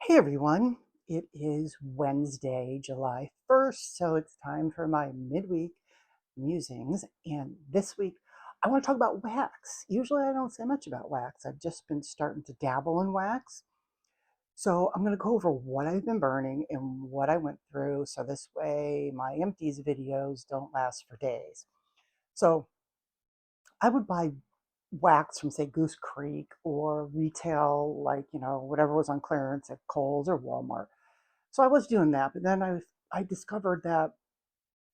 Hey everyone, it is Wednesday, July 1st, so it's time for my midweek musings. And this week, I want to talk about wax. Usually, I don't say much about wax. I've just been starting to dabble in wax. So, I'm going to go over what I've been burning and what I went through. So, this way, my empties videos don't last for days. So, I would buy wax from, say, Goose Creek or retail, like, whatever was on clearance at Kohl's or Walmart. So I was doing that, but then I discovered that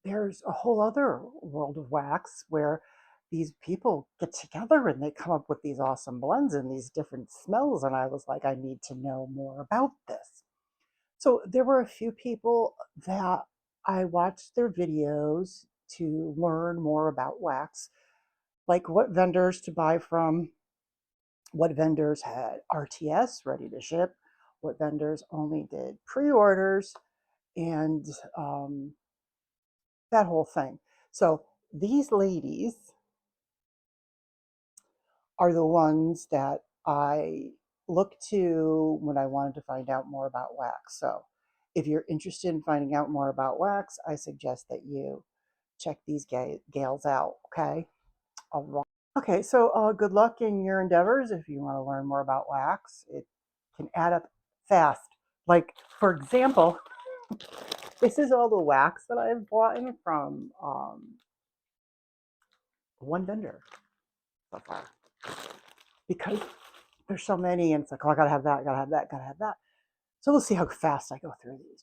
there's a whole other world of wax where these people get together and they come up with these awesome blends and these different smells. And I was like, I need to know more about this. So there were a few people that I watched their videos to learn more about wax, like what vendors to buy from, what vendors had RTS ready to ship, what vendors only did pre-orders, and that whole thing. So these ladies are the ones that I look to when I wanted to find out more about wax. So if you're interested in finding out more about wax, I suggest that you check these gals out. Okay. All right. Okay. So good luck in your endeavors if you want to learn more about wax. It can add up fast. Like, for example, this is all the wax that I've bought in from one vendor so far, because there's so many and it's like, oh, I gotta have that, gotta have that, gotta have that. So we'll see how fast I go through these.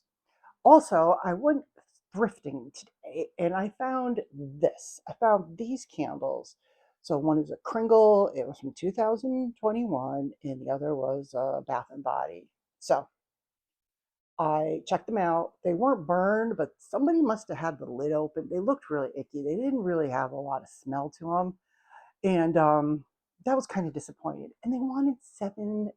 Also, I went thrifting today and I found this. I found these candles. So one is a Kringle, it was from 2021, and the other was Bath and Body. So I checked them out. They weren't burned, but somebody must have had the lid open. They looked really icky. They didn't really have a lot of smell to them. And that was kind of disappointed. And they wanted $7.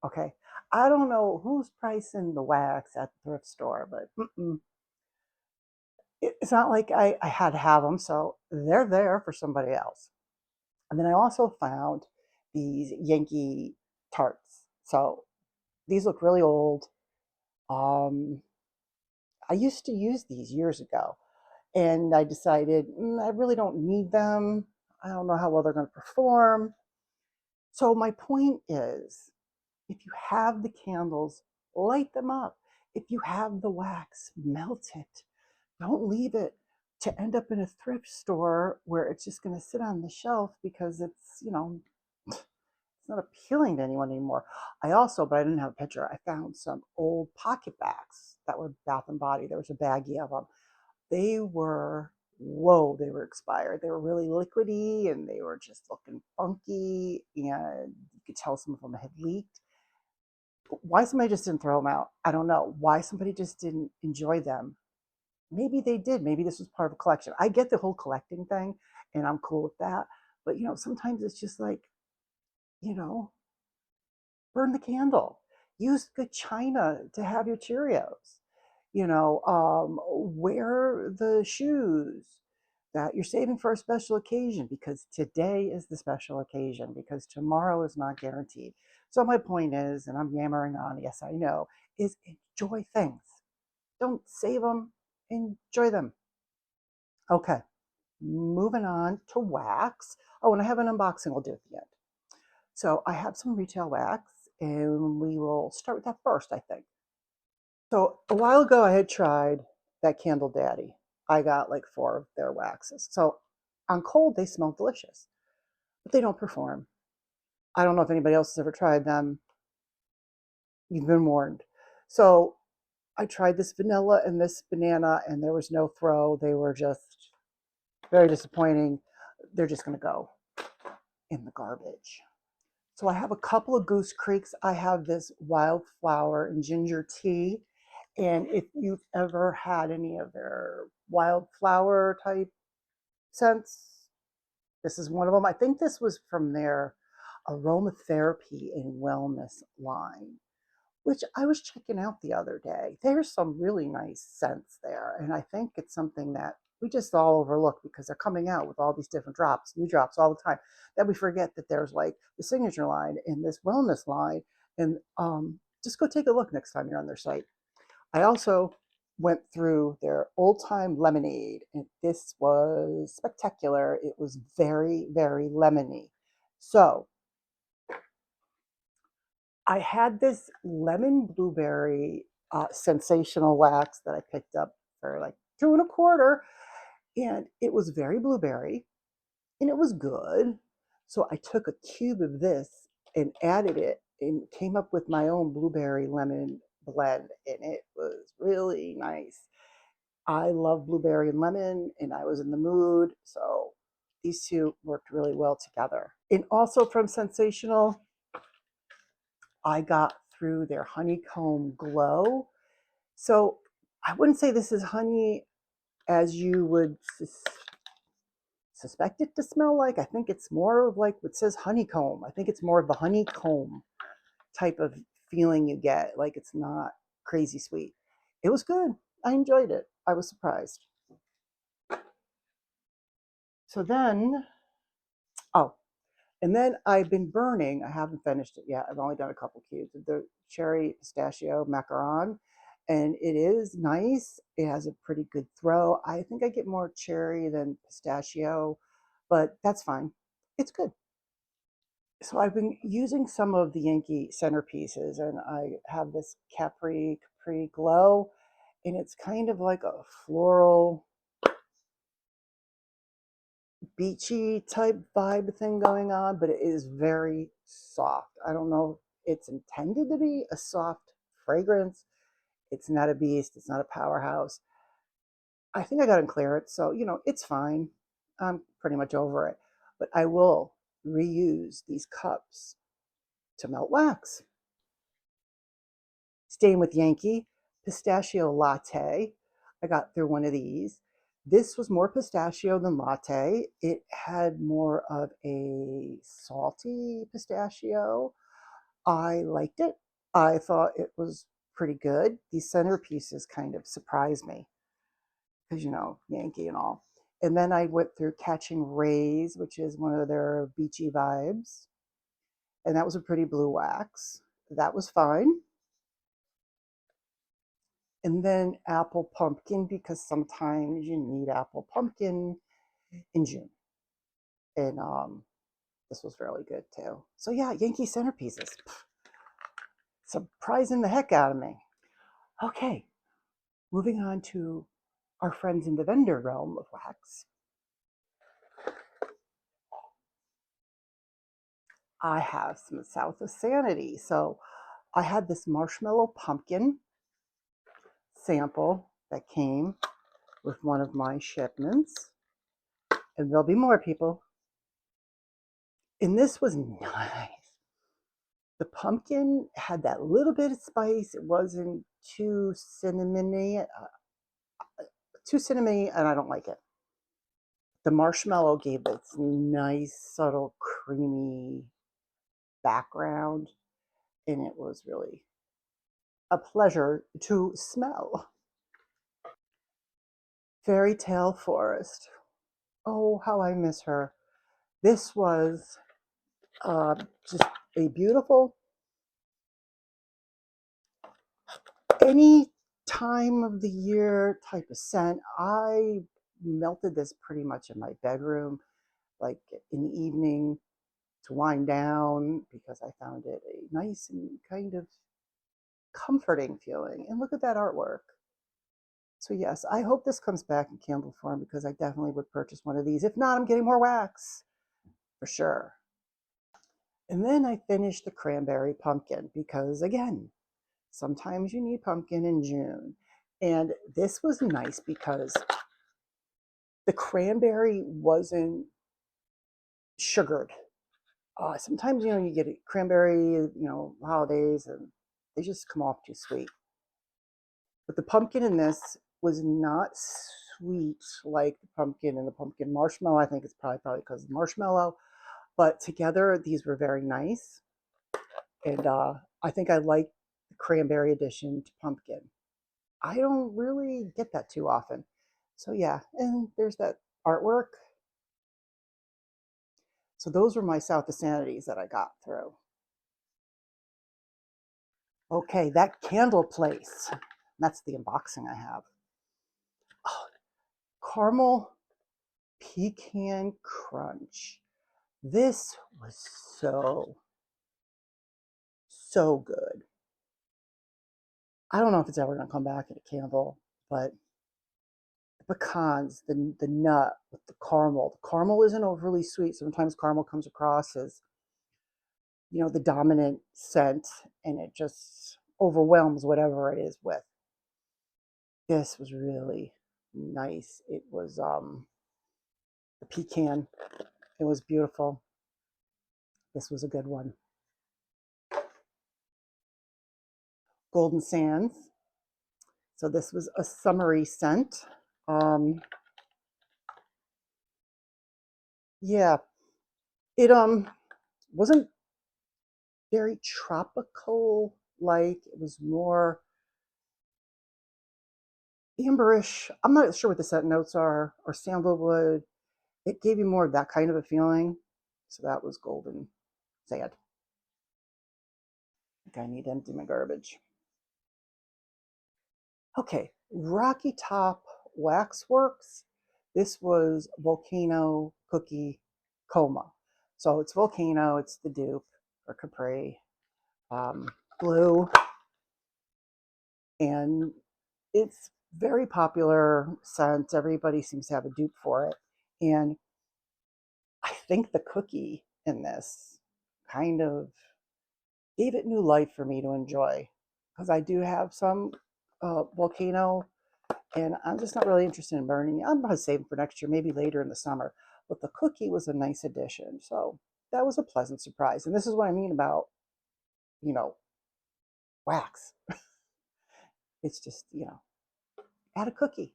Okay. I don't know who's pricing the wax at the thrift store, but it's not like I had to have them. So they're there for somebody else. And then I also found these Yankee tarts. So these look really old. Um, I used to use these years ago, and I decided I really don't need them. I don't know how well they're going to perform. So my point is, if you have the candles, light them up. If you have the wax, melt it. Don't leave it to end up in a thrift store where it's just going to sit on the shelf because it's not appealing to anyone anymore. I also, but I didn't have a picture, I found some old pocket bags that were Bath and Body. There was a baggie of them. They were, whoa, they were expired. They were really liquidy and they were just looking funky, and you could tell some of them had leaked. Why somebody just didn't throw them out, I don't know. Why somebody just didn't enjoy them. Maybe they did. Maybe this was part of a collection. I get the whole collecting thing and I'm cool with that. But, sometimes it's just like, you know, burn the candle. Use good china to have your Cheerios. Wear the shoes that you're saving for a special occasion, because today is the special occasion, because tomorrow is not guaranteed. So my point is, and I'm yammering on, yes, I know, is enjoy things. Don't save them, enjoy them. Okay, moving on to wax. Oh, and I have an unboxing I'll do at the end. So I have some retail wax, and we will start with that first, I think. So a while ago, I had tried that Candle Daddy. I got like 4 of their waxes. So on cold, they smell delicious, but they don't perform. I don't know if anybody else has ever tried them. You've been warned. So I tried this vanilla and this banana, and there was no throw. They were just very disappointing. They're just going to go in the garbage. So I have a couple of Goose Creeks. I have this wildflower and ginger tea. And if you've ever had any of their wildflower type scents, this is one of them. I think this was from their aromatherapy and wellness line, which I was checking out the other day. There's some really nice scents there. And I think it's something that we just all overlook because they're coming out with all these different drops, new drops all the time, that we forget that there's like the signature line and this wellness line And just go take a look next time you're on their site. I also went through their old time lemonade, and this was spectacular. It was very, very lemony. So I had this lemon blueberry sensational wax that I picked up for like 2 and a quarter, and it was very blueberry and it was good. So I took a cube of this and added it and came up with my own blueberry lemon blend, and it was really nice. I love blueberry and lemon, and I was in the mood, so these two worked really well together. And also from Scentsational, I got through their honeycomb glow. So I wouldn't say this is honey as you would suspect it to smell like. I think it's more of like what says honeycomb. I think it's more of the honeycomb type of feeling you get. Like it's not crazy sweet. It was good. I enjoyed it. I was surprised. So then, oh, and then I've been burning. I haven't finished it yet. I've only done a couple cubes of the cherry pistachio macaron, and it is nice. It has a pretty good throw. I think I get more cherry than pistachio, but that's fine. It's good. So I've been using some of the Yankee centerpieces, and I have this Capri Glow, and it's kind of like a floral, beachy type vibe thing going on, but it is very soft. I don't know if it's intended to be a soft fragrance. It's not a beast. It's not a powerhouse. I think I got in clearance, so it's fine. I'm pretty much over it. But I will reuse these cups to melt wax. Staying with Yankee, pistachio latte. I got through one of these. This was more pistachio than latte. It had more of a salty pistachio. I liked it. I thought it was pretty good. These centerpieces kind of surprised me because, Yankee and all. And then I went through Catching Rays, which is one of their beachy vibes. And that was a pretty blue wax. That was fine. And then apple pumpkin, because sometimes you need apple pumpkin in June. And this was really good too. So yeah, Yankee centerpieces. Surprising the heck out of me. Okay, moving on to our friends in the vendor realm of wax. I have some South of Sanity. So I had this marshmallow pumpkin sample that came with one of my shipments. And there'll be more, people. And this was nice. The pumpkin had that little bit of spice. It wasn't too cinnamony, and I don't like it. The marshmallow gave this nice, subtle, creamy background, and it was really a pleasure to smell. Fairy Tale Forest. Oh, how I miss her. This was just a beautiful, any time of the year type of scent. I melted this pretty much in my bedroom, like in the evening to wind down, because I found it a nice and kind of comforting feeling. And look at that artwork. So yes, I hope this comes back in candle form, because I definitely would purchase one of these. If not, I'm getting more wax for sure. And then I finished the cranberry pumpkin, because again, sometimes you need pumpkin in June. And this was nice because the cranberry wasn't sugared. Sometimes, you get cranberry, holidays, and they just come off too sweet. But the pumpkin in this was not sweet like the pumpkin and the pumpkin marshmallow. I think it's probably because of the marshmallow. But together, these were very nice. And I think I like the cranberry addition to pumpkin. I don't really get that too often. So yeah, and there's that artwork. So those were my South of Sanities that I got through. Okay, that candle place. That's the unboxing I have. Oh, caramel pecan crunch. This was so good. I don't know if it's ever going to come back in a candle, but the pecans, the nut with the caramel. The caramel isn't overly sweet. Sometimes caramel comes across as, the dominant scent, and it just overwhelms whatever it is with. This was really nice. It was the pecan. It was beautiful. This was a good one. Golden Sands. So this was a summery scent. Yeah, it wasn't very tropical like. It was more amberish. I'm not sure what the scent notes are, or sandalwood. It gave you more of that kind of a feeling. So that was Golden Sand. I think I need to empty my garbage. Okay, Rocky Top Waxworks. This was Volcano Cookie Coma. So it's Volcano, it's the dupe for Capri Blue, and it's very popular scent. Everybody seems to have a dupe for it. And I think the cookie in this kind of gave it new life for me to enjoy, because I do have some Volcano, and I'm just not really interested in burning it. I'm going to save it for next year, maybe later in the summer. But the cookie was a nice addition. So that was a pleasant surprise. And this is what I mean about, you know, wax. It's just, add a cookie.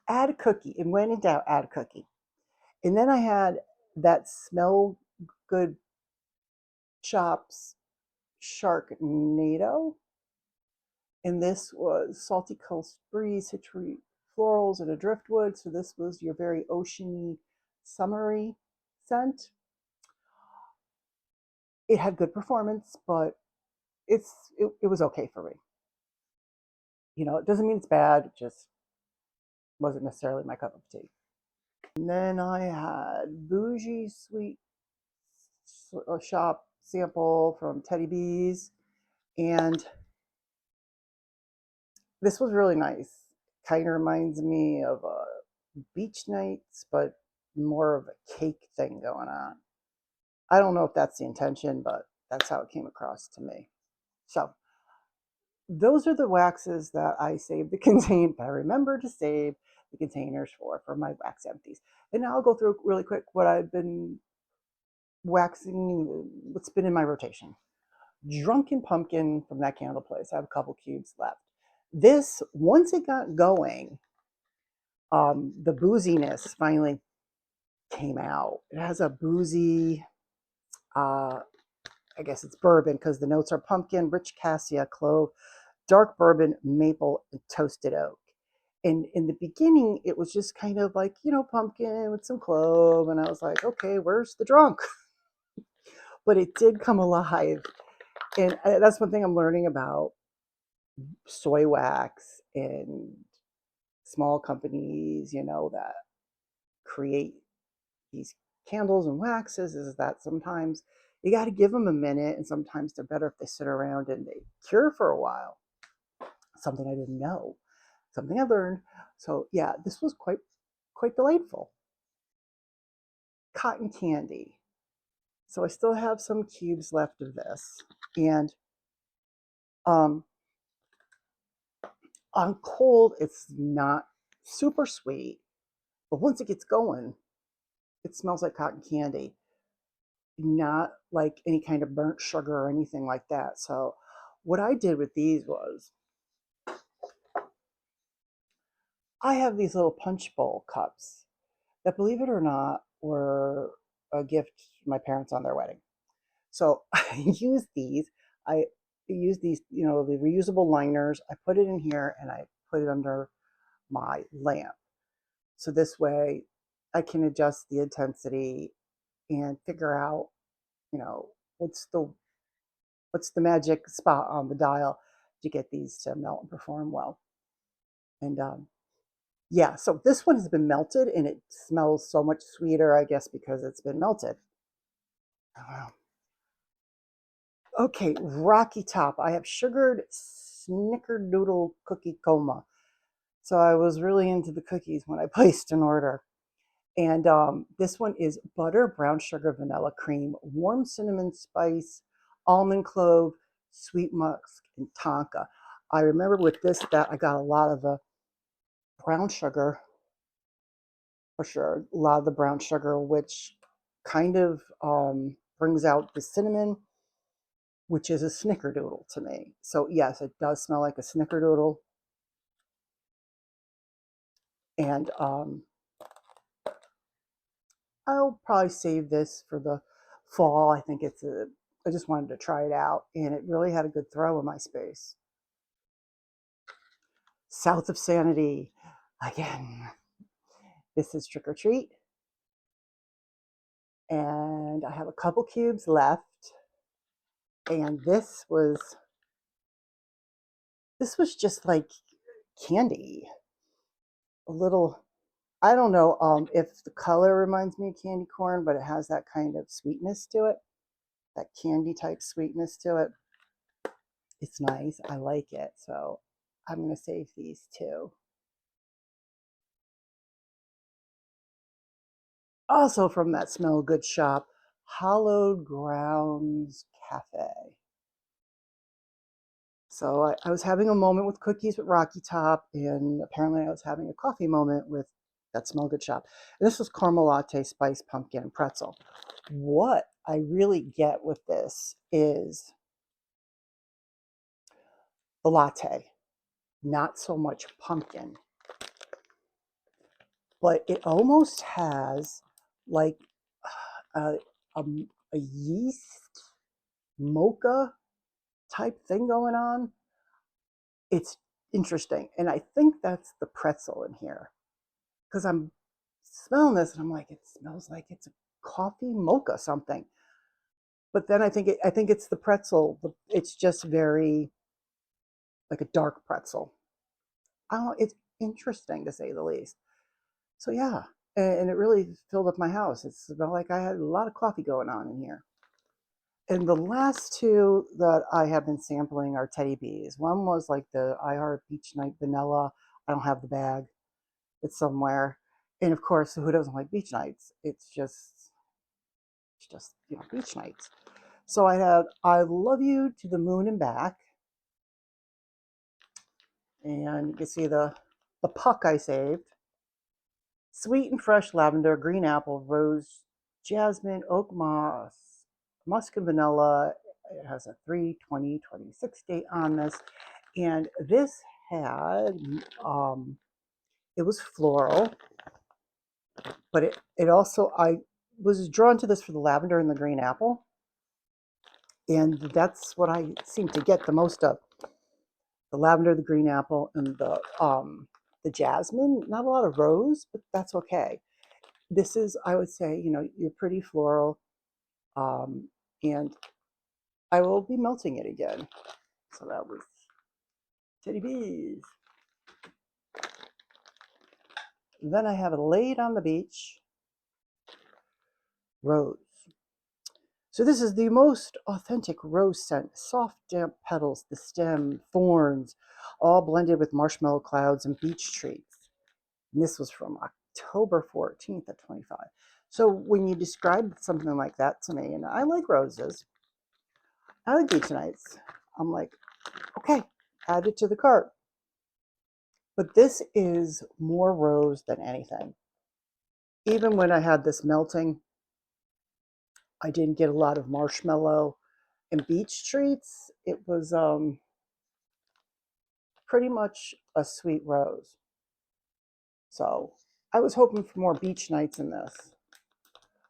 Add a cookie. And when in doubt, add a cookie. And then I had that Smell Good Chops Sharknado. And this was salty coast breeze, citrus florals, and a driftwood. So this was your very oceany, summery scent. It had good performance, but it was okay for me. It doesn't mean it's bad. It just wasn't necessarily my cup of tea. And then I had Bougie Sweet Shop sample from Teddy Bees, and this was really nice. Kind of reminds me of beach nights, but more of a cake thing going on. I don't know if that's the intention, but that's how it came across to me. So those are the waxes that I saved the contain. I remember to save the containers for my wax empties. And now I'll go through really quick what I've been waxing, what's been in my rotation. Drunken Pumpkin from that candle place. I have a couple cubes left. This, once it got going, the booziness finally came out. It has a boozy, I guess it's bourbon, because the notes are pumpkin, rich cassia, clove, dark bourbon, maple, and toasted oak. And in the beginning, it was just kind of like, pumpkin with some clove. And I was like, okay, where's the drunk? But it did come alive. And that's one thing I'm learning about soy wax and small companies, that create these candles and waxes, is that sometimes you got to give them a minute, and sometimes they're better if they sit around and they cure for a while. Something I didn't know, something I learned. So yeah, this was quite delightful. Cotton candy. So I still have some cubes left of this, and um, on cold it's not super sweet, but once it gets going, it smells like cotton candy, not like any kind of burnt sugar or anything like that. So what I did with these was, I have these little punch bowl cups that, believe it or not, were a gift to my parents on their wedding. So I use these. I use these, the reusable liners. I put it in here and I put it under my lamp. So this way I can adjust the intensity and figure out, what's the what's the magic spot on the dial to get these to melt and perform well. And yeah, so this one has been melted and it smells so much sweeter, I guess, because it's been melted. Wow. Okay, Rocky Top. I have sugared snickerdoodle cookie coma. So I was really into the cookies when I placed an order. And this one is butter, brown sugar, vanilla cream, warm cinnamon spice, almond clove, sweet musk, and tonka. I remember with this that I got a lot of the brown sugar, for sure, a lot of the brown sugar, which kind of brings out the cinnamon, which is a snickerdoodle to me. So yes, it does smell like a snickerdoodle. And I'll probably save this for the fall. I think I just wanted to try it out and it really had a good throw in my space. South of Sanity. Again, this is Trick or Treat. And I have a couple cubes left. And this was just like candy. A little, I don't know if the color reminds me of candy corn, but it has that kind of sweetness to it, that candy type sweetness to it. It's nice. I like it. So I'm going to save these two. Also from that Smell Good shop, Hollowed Grounds Cafe. So I was having a moment with cookies with Rocky Top, and apparently I was having a coffee moment with that Smell Good shop. And this was caramel latte, spice, pumpkin, and pretzel. What I really get with this is the latte, not so much pumpkin, but it almost has like a, a, a yeast mocha type thing going on. It's interesting. And I think that's the pretzel in here because I'm smelling this and I'm like, it smells like it's a coffee mocha something. But then I think it's the pretzel. It's just very like a dark pretzel. I don't know, it's interesting to say the least. So yeah, and it really filled up my house. It smelled like I had a lot of coffee going on in here. And the last two that I have been sampling are Teddy Bees. One was like the I Heart Beach Night Vanilla. I don't have the bag. It's somewhere. And of course, who doesn't like beach nights? It's just beach nights. So I had I Love You to the Moon and Back. And you can see the puck I saved. Sweet and fresh lavender, green apple, rose, jasmine, oak moss, musk and vanilla. It has a 3/20/26 date on this. And this had, it was floral, but it also, I was drawn to this for the lavender and the green apple. And that's what I seem to get the most of. The lavender, the green apple, and the jasmine. Not a lot of rose, but that's okay. This is, I would say, you're pretty floral, and I will be melting it again. So that was Teddy Bees. Then I have a Laid on the Beach Rose. So this is the most authentic rose scent. Soft, damp petals, the stem, thorns, all blended with marshmallow clouds and beach trees. And this was from October 14th at 25. So when you describe something like that to me, and I like roses, I like beach nights, I'm like, okay, add it to the cart. But this is more rose than anything. Even when I had this melting, I didn't get a lot of marshmallow and beach treats. It was pretty much a sweet rose. So I was hoping for more beach nights in this.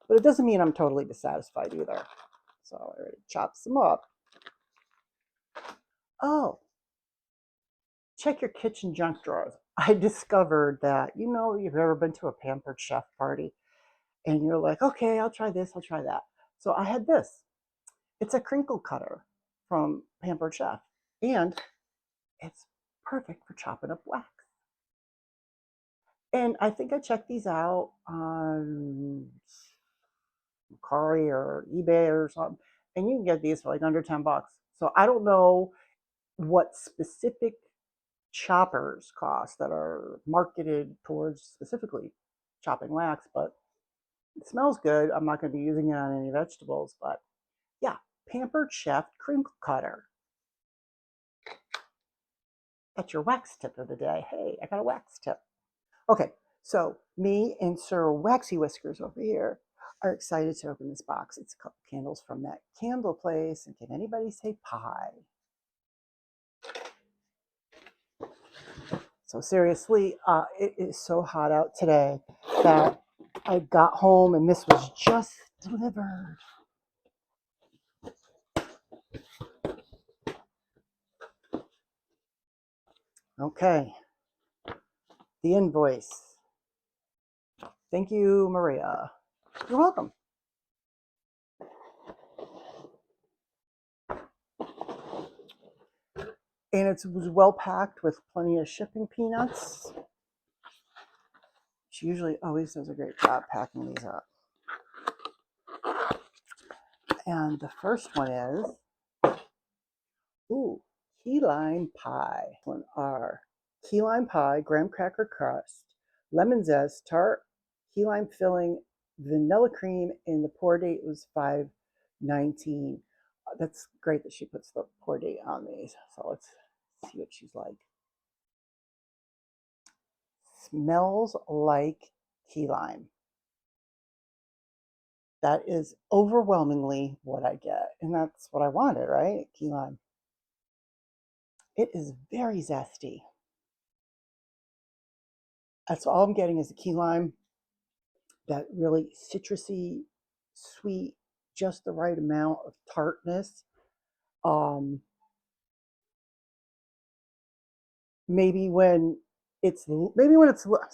But it doesn't mean I'm totally dissatisfied either. So I already chopped some up. Oh, check your kitchen junk drawers. I discovered that, you've ever been to a pampered chef party and you're like, okay, I'll try this, I'll try that. So I had this. It's a crinkle cutter from Pampered Chef. And it's perfect for chopping up wax. And I think I checked these out on Mercari or eBay or something. And you can get these for like under 10 bucks. So I don't know what specific choppers cost that are marketed towards specifically chopping wax, but it smells good. I'm not going to be using it on any vegetables, but yeah, Pampered Chef Crinkle Cutter. That's your wax tip of the day. Hey, I got a wax tip. Okay, so me and Sir Waxy Whiskers over here are excited to open this box. It's a couple candles from that candle place. And can anybody say pie? So seriously, it is so hot out today that I got home and this was just delivered. Okay, the invoice. Thank you, Maria. You're welcome. And it was well packed with plenty of shipping peanuts. She usually always does a great job packing these up. And the first one is, ooh, key lime pie. One R. Key lime pie, graham cracker crust, lemon zest, tart, key lime filling, vanilla cream, and the pour date was 5/19. That's great that she puts the pour date on these. So let's see what she's like. Smells like key lime. That is overwhelmingly what I get. And that's what I wanted, right? Key lime. It is very zesty. That's all I'm getting is the key lime. That really citrusy, sweet, just the right amount of tartness. Maybe when it's sorry,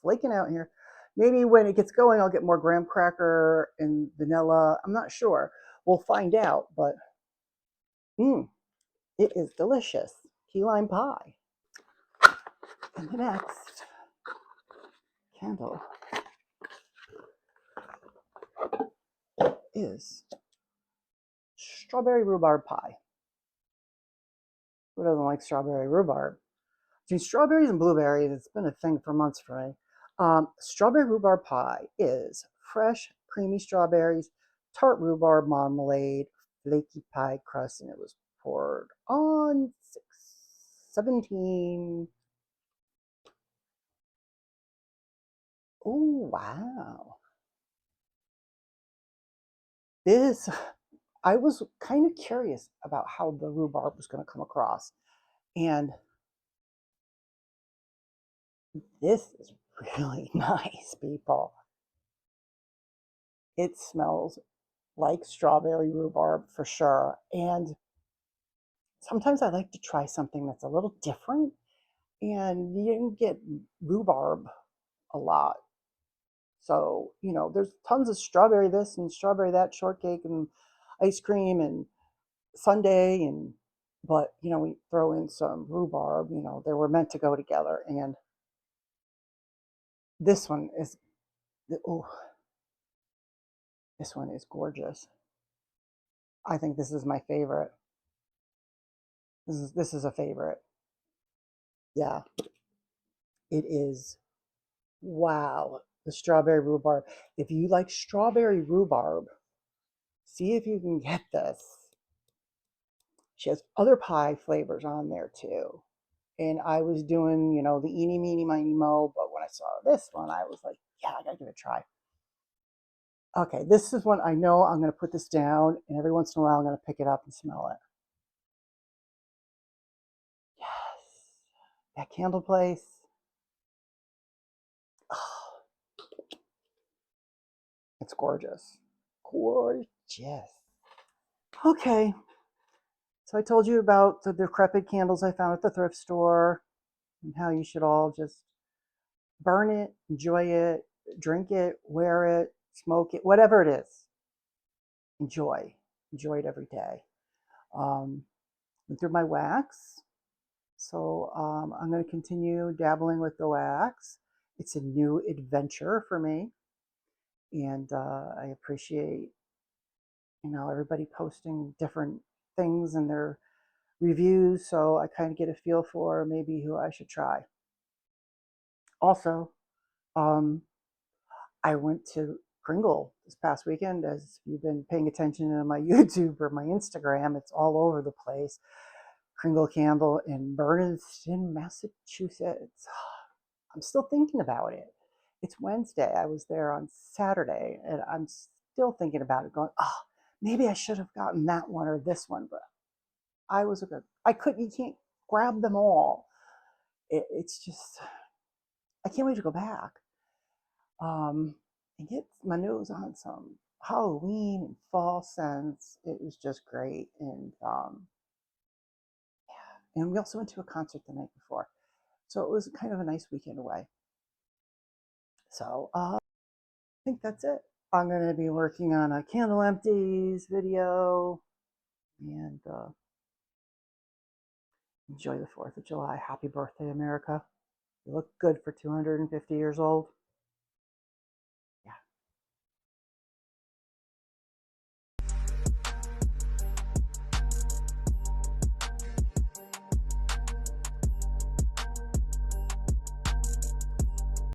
flaking out here. Maybe when it gets going, I'll get more graham cracker and vanilla. I'm not sure. We'll find out, but it is delicious. Key lime pie. And the next candle is strawberry rhubarb pie. Who doesn't like strawberry rhubarb? Between strawberries and blueberries, it's been a thing for months for me. Strawberry rhubarb pie is fresh, creamy strawberries, tart rhubarb marmalade, flaky pie crust, and it was poured on 6/17. Oh, wow. This, I was kind of curious about how the rhubarb was going to come across. And this is really nice, people. It smells like strawberry rhubarb for sure. And sometimes I like to try something that's a little different. And you don't get rhubarb a lot. So, there's tons of strawberry this and strawberry that, shortcake and ice cream and sundae but we throw in some rhubarb, they were meant to go together. And this one is oh, this one is gorgeous. I think this is my favorite. This is a favorite. Yeah, it is. Wow, the strawberry rhubarb. If you like strawberry rhubarb, see if you can get this. She has other pie flavors on there too. And I was doing, the eeny, meeny, miny, mo, but when I saw this one, I was like, yeah, I gotta give it a try. Okay, this is one I know I'm gonna put this down, and every once in a while I'm gonna pick it up and smell it. Yes, that candle place. Oh, it's gorgeous. Gorgeous. Okay, so I told you about the decrepit candles I found at the thrift store and how you should all just burn it, enjoy it, drink it, wear it, smoke it, whatever it is. Enjoy. Enjoy it every day. Went through my wax. So I'm going to continue dabbling with the wax. It's a new adventure for me. And I appreciate, everybody posting different things in their reviews. So I kind of get a feel for maybe who I should try. Also, um, I went to Kringle this past weekend. As you've been paying attention to my YouTube or my Instagram, it's all over the place. Kringle Candle in Berniston, Massachusetts. I'm still thinking about it. It's Wednesday. I was there on Saturday, and I'm still thinking about it, going, oh, maybe I should have gotten that one or this one, but I couldn't, you can't grab them all. It's just, I can't wait to go back and get my nose on some Halloween and fall scents. It was just great. And we also went to a concert the night before. So it was kind of a nice weekend away. So I think that's it. I'm going to be working on a candle empties video and enjoy the 4th of July. Happy birthday, America. You look good for 250 years old.